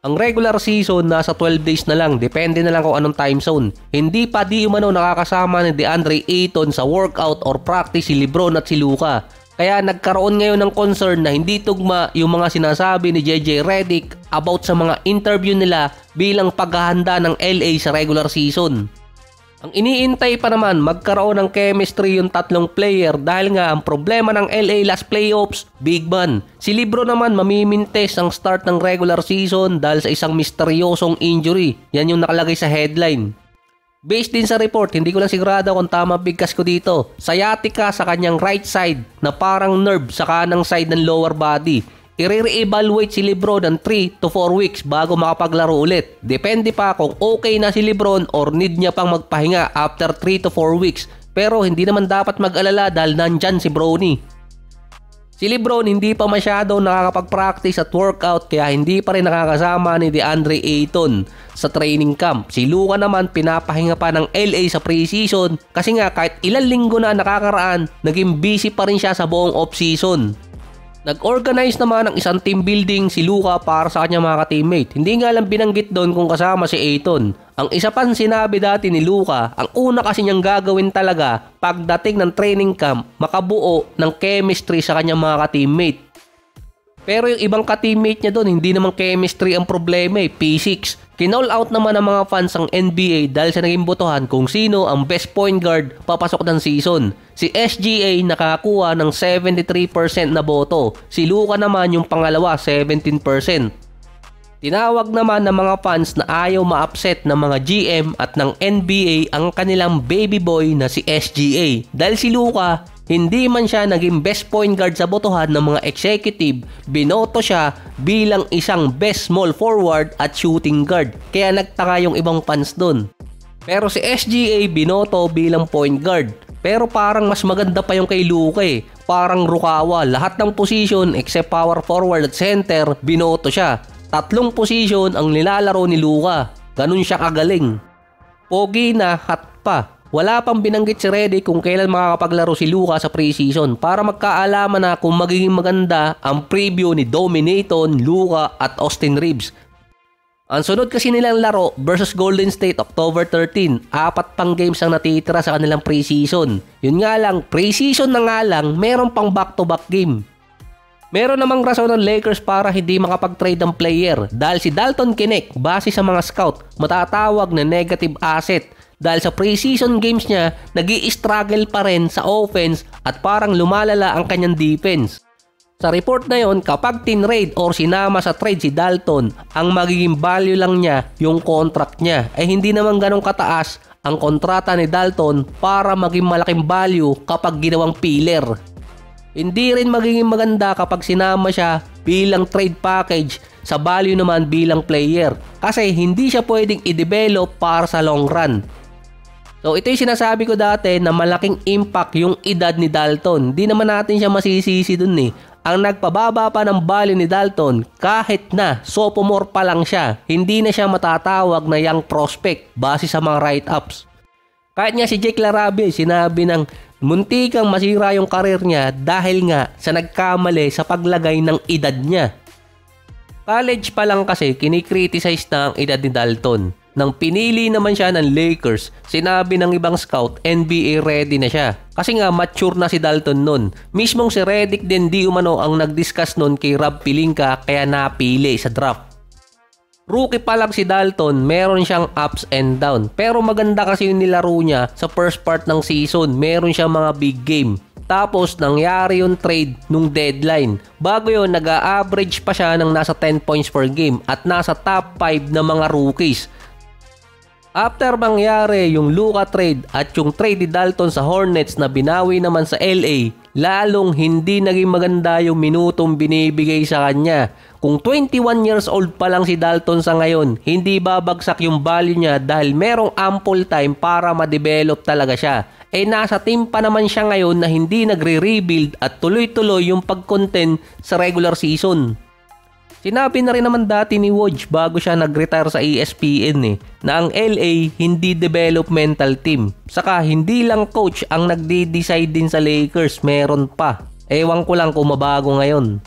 Ang regular season nasa 12 days na lang, depende na lang kung anong time zone. Hindi pa di umano nakakasama ni DeAndre Ayton sa workout or practice si LeBron at si Luka. Kaya nagkaroon ngayon ng concern na hindi tugma yung mga sinasabi ni JJ Redick about sa mga interview nila bilang paghahanda ng LA sa regular season. Ang iniintay pa naman magkaroon ng chemistry yung tatlong player dahil nga ang problema ng LA last playoffs, big man. Si LeBron naman mamimintes ang start ng regular season dahil sa isang misteryosong injury. Yan yung nakalagay sa headline. Based din sa report, hindi ko lang sigurado kung tama bigkas ko dito. Sciatica sa kanyang right side na parang nerve sa kanang side ng lower body. I-re-evaluate si LeBron ng 3 to 4 weeks bago makapaglaro ulit. Depende pa kung okay na si LeBron or need niya pang magpahinga after 3 to 4 weeks. Pero hindi naman dapat mag-alala dahil nandyan si Bronny. Si LeBron hindi pa masyado nakakapag-practice at workout kaya hindi pa rin nakakasama ni DeAndre Ayton sa training camp. Si Luka naman pinapahinga pa ng LA sa preseason kasi nga kahit ilang linggo na nakakaraan, naging busy pa rin siya sa buong off-season. Nag-organize naman ng isang team building si Luka para sa kanyang mga ka-teammate. Hindi nga lang binanggit doon kung kasama si Ayton. Ang isa pang sinabi dati ni Luka, ang una kasi niyang gagawin talaga pagdating ng training camp, makabuo ng chemistry sa kanyang mga ka-teammate. Pero yung ibang ka-teammate niya doon, hindi naman chemistry ang problema P6. Kinall out naman ng mga fans ang NBA dahil sa naging botohan kung sino ang best point guard papasok ng season. Si SGA nakakuha ng 73% na boto. Si Luka naman yung pangalawa, 17%. Tinawag naman ng mga fans na ayaw ma-upset ng mga GM at ng NBA ang kanilang baby boy na si SGA. Dahil si Luka, hindi man siya naging best point guard sa botohan ng mga executive, binoto siya bilang isang best small forward at shooting guard. Kaya nagtaka yung ibang fans dun. Pero si SGA binoto bilang point guard. Pero parang mas maganda pa yung kay Luka Parang Rukawa, lahat ng position except power forward at center, binoto siya. 3 position ang nilalaro ni Luka. Ganun siya kagaling. Pogi na, hot pa. Wala pang binanggit si Redick kung kailan makakapaglaro si Luka sa preseason para magkaalaman na kung magiging maganda ang preview ni Dominaton, Luka at Austin Reeves. Ang sunod kasi nilang laro versus Golden State October 13, 4 pang games ang natitira sa kanilang preseason. Yun nga lang, preseason na nga lang, meron pang back-to-back game. Meron namang rason ng Lakers para hindi makapag-trade ng player dahil si Dalton Knecht, base sa mga scout, matatawag na negative asset. Dahil sa preseason games niya, nag-i-struggle pa rin sa offense at parang lumalala ang kanyang defense. Sa report na yon, kapag tinrade or sinama sa trade si Dalton, ang magiging value lang niya yung contract niya. Ay hindi naman ganong kataas ang kontrata ni Dalton para maging malaking value kapag ginawang pillar. Hindi rin magiging maganda kapag sinama siya bilang trade package sa value naman bilang player kasi hindi siya pwedeng i-develop para sa long run. So ito yung sinasabi ko dati na malaking impact yung edad ni Dalton. Di naman natin siya masisisi dun Ang nagpababa pa ng value ni Dalton kahit na sophomore pa lang siya, hindi na siya matatawag na young prospect base sa mga write-ups. Kahit nga si Jake LaRavia sinabi ng muntikang masira yung karir niya dahil nga sa nagkamali sa paglagay ng edad niya. College pa lang kasi kinikriticize na ang edad ni Dalton. Nang pinili naman siya ng Lakers, sinabi ng ibang scout, NBA ready na siya. Kasi nga mature na si Dalton nun. Mismong si Redick din di umano ang nag-discuss nun kay Rob Pelinka kaya napili sa draft. Rookie pa lang si Dalton, meron siyang ups and down. Pero maganda kasi yung nilaro niya sa first part ng season. Meron siyang mga big game. Tapos nangyari yung trade nung deadline. Bago yun, nag-a-average pa siya ng nasa 10 points per game at nasa top 5 na mga rookies. After mangyari yung Luka trade at yung trade ni Dalton sa Hornets na binawi naman sa LA, lalong hindi naging maganda yung minutong binibigay sa kanya. Kung 21 years old pa lang si Dalton sa ngayon, hindi babagsak yung value niya dahil merong ample time para ma-develop talaga siya. Nasa team pa naman siya ngayon na hindi nagre-rebuild at tuloy-tuloy yung pag-content sa regular season. Sinabi na rin naman dati ni Woj bago siya nag-retire sa ESPN na ang LA hindi developmental team. Saka hindi lang coach ang nagde-decide din sa Lakers, meron pa. Ewan ko lang kung mabago ngayon.